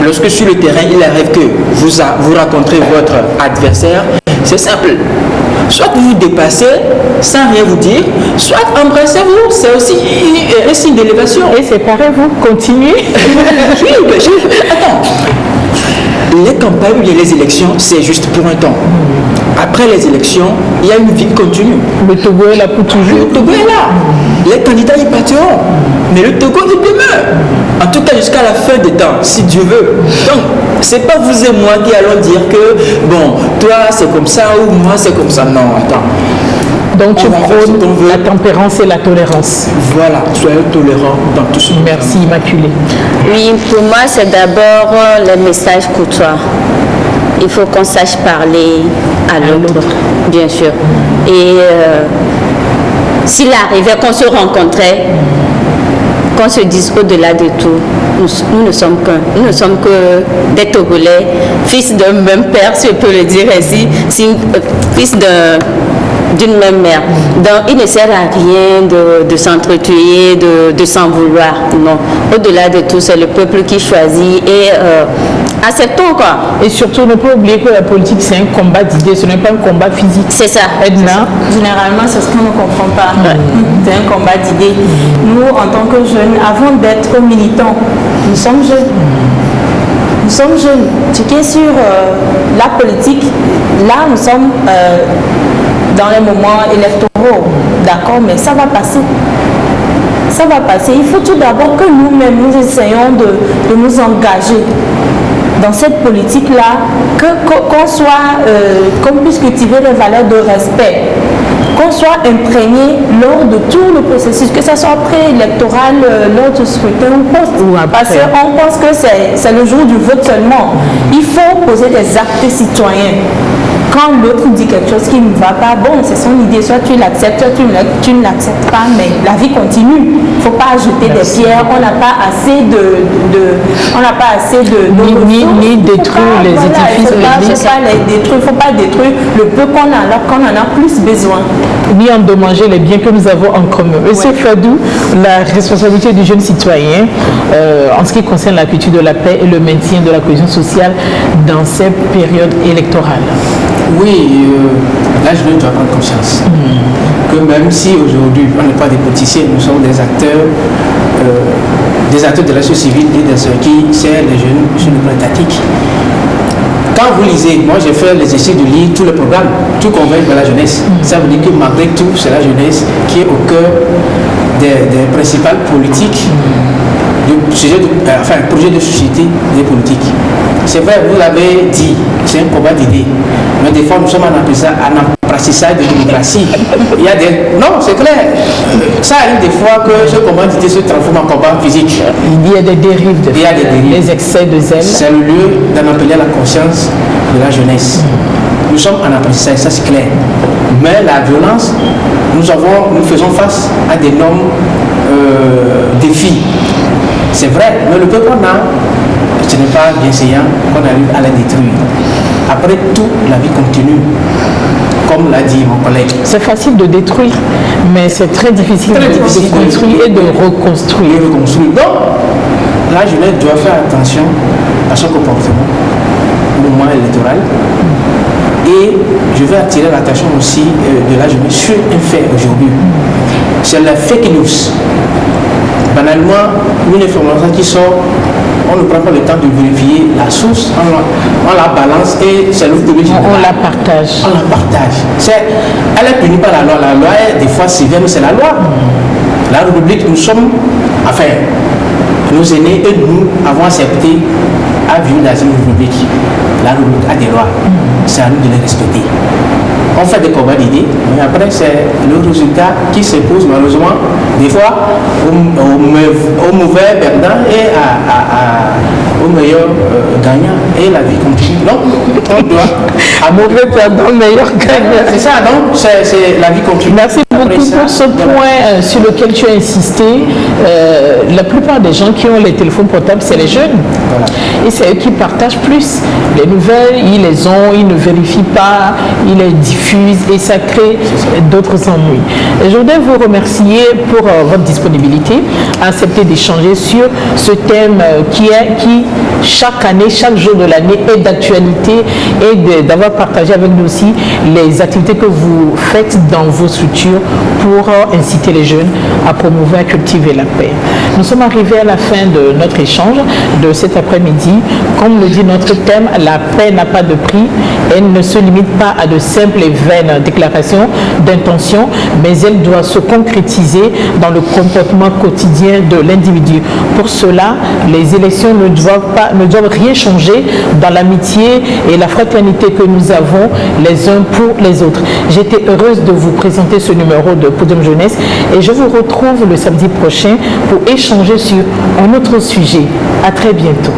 lorsque sur le terrain, il arrive que vous rencontrez votre adversaire, c'est simple. Soit vous vous dépassez sans rien vous dire, soit embrassez-vous, c'est aussi un signe d'élévation. Et séparez-vous, continuez. Oui, mais attends. Les campagnes ou les élections, c'est juste pour un temps. Après les élections, il y a une vie continue. Le Togo est là pour toujours. Le Togo est là. Les candidats y partiront. Mais le Togo, il demeure. En tout cas, jusqu'à la fin des temps, si Dieu veut. Donc, c'est pas vous et moi qui allons dire que, bon, toi c'est comme ça ou moi c'est comme ça. Non, attends. Donc tu prônes la tempérance et la tolérance. Voilà, soyez tolérants dans tout ce. Merci Immaculée. Oui, pour moi c'est d'abord le message courtois. Il faut qu'on sache parler à l'autre, bien sûr. Et s'il arrivait qu'on se rencontrait, qu'on se dise au-delà de tout, nous ne sommes qu'un. Nous ne sommes que des Togolais, fils d'un même père, si je peux le dire ainsi, fils d'une même mère. Donc il ne sert à rien de s'entretuer, de s'en vouloir. Non. Au-delà de tout, c'est le peuple qui choisit et acceptons quoi. Et surtout, ne pas oublier que la politique, c'est un combat d'idées, ce n'est pas un combat physique. C'est ça. Edna. Généralement, c'est ce qu'on ne comprend pas. C'est un combat d'idées. Nous, en tant que jeunes, avant d'être militants, nous sommes jeunes. Nous sommes jeunes. Ce qui est sur la politique, là, nous sommes dans les moments électoraux. D'accord, mais ça va passer. Ça va passer. Il faut tout d'abord que nous-mêmes, nous essayons de nous engager dans cette politique-là, qu'on soit, qu'on puisse cultiver les valeurs de respect, qu'on soit imprégné lors de tout le processus, que ce soit préélectoral, lors du scrutin ou post. Parce qu'on pense que c'est le jour du vote seulement. Il faut poser des actes citoyens. Quand l'autre dit quelque chose qui ne va pas, bon, c'est son idée, soit tu l'acceptes, soit tu ne l'acceptes pas, mais la vie continue. Il ne faut pas jeter des pierres, on n'a pas assez ni détruire les édifices. Il ne faut pas détruire le peu qu'on a, alors qu'on en a plus besoin. Ni endommager les biens que nous avons en commun. Monsieur Fadou, la responsabilité du jeune citoyen en ce qui concerne la culture de la paix et le maintien de la cohésion sociale dans ces périodes électorales. Oui, là je dois prendre conscience que même si aujourd'hui on n'est pas des politiciens, nous sommes des acteurs de la société civile et de ceux qui servent les jeunes sur le plan étatique. Quand vous lisez, moi j'ai fait l'exercice de lire tout le programme, tout convainc de la jeunesse. Ça veut dire que malgré tout, c'est la jeunesse qui est au cœur des principales politiques, projet de société des politiques. C'est vrai, vous l'avez dit, c'est un combat d'idées. Mais des fois, nous sommes en apprentissage de démocratie. Il y a des... Non, c'est clair. Ça arrive des fois que ce combat d'idées se transforme en combat physique. Il y a des dérives, des excès de zèle. C'est le lieu d'en appeler à la conscience de la jeunesse. Nous sommes en apprentissage, ça c'est clair. Mais la violence, nous faisons face à d'énormes défis. C'est vrai, mais le peu qu'on a, ce n'est pas bienséant qu'on arrive à la détruire. Après tout, la vie continue, comme l'a dit mon collègue. C'est facile de détruire, mais c'est très difficile de construire et de reconstruire. Donc, la jeunesse doit faire attention à son comportement au moment électoral Et je vais attirer l'attention aussi de la jeunesse sur un fait aujourd'hui. C'est la fake news. Banalement, une information qui sort, on ne prend pas le temps de vérifier la source, on la balance et c'est l'autre de on la partage. On la partage. Elle est punie par la loi. La loi est des fois sévère, mais c'est la loi. La République, nous sommes, enfin, nos aînés et nous avons accepté à vivre dans une République. La République a des lois. C'est à nous de les respecter. On fait des combats d'idées, mais après c'est le résultat qui se pose malheureusement des fois au mauvais perdant et au meilleur gagnant, et la vie continue. Donc on doit à mauvais perdant, meilleur gagnant. C'est ça, donc c'est la vie continue. Merci beaucoup pour ce point sur lequel tu as insisté. La plupart des gens qui ont les téléphones portables, c'est les jeunes. Voilà. Et c'est eux qui partagent plus les nouvelles, ils les ont, ils ne vérifient pas, ils les diffusent et ça crée d'autres ennuis. Et je voudrais vous remercier pour votre disponibilité, à accepter d'échanger sur ce thème qui chaque année, chaque jour de l'année est d'actualité, et d'avoir partagé avec nous aussi les activités que vous faites dans vos structures pour inciter les jeunes à promouvoir et cultiver la paix. Nous sommes arrivés à la fin de notre échange de cet après-midi. Comme le dit notre thème, la paix n'a pas de prix. Elle ne se limite pas à de simples et vaines déclarations d'intention, mais elle doit se concrétiser dans le comportement quotidien de l'individu. Pour cela, les élections ne doivent rien changer dans l'amitié et la fraternité que nous avons les uns pour les autres. J'étais heureuse de vous présenter ce numéro de Podium Jeunesse et je vous retrouve le samedi prochain pour échanger sur un autre sujet. À très bientôt.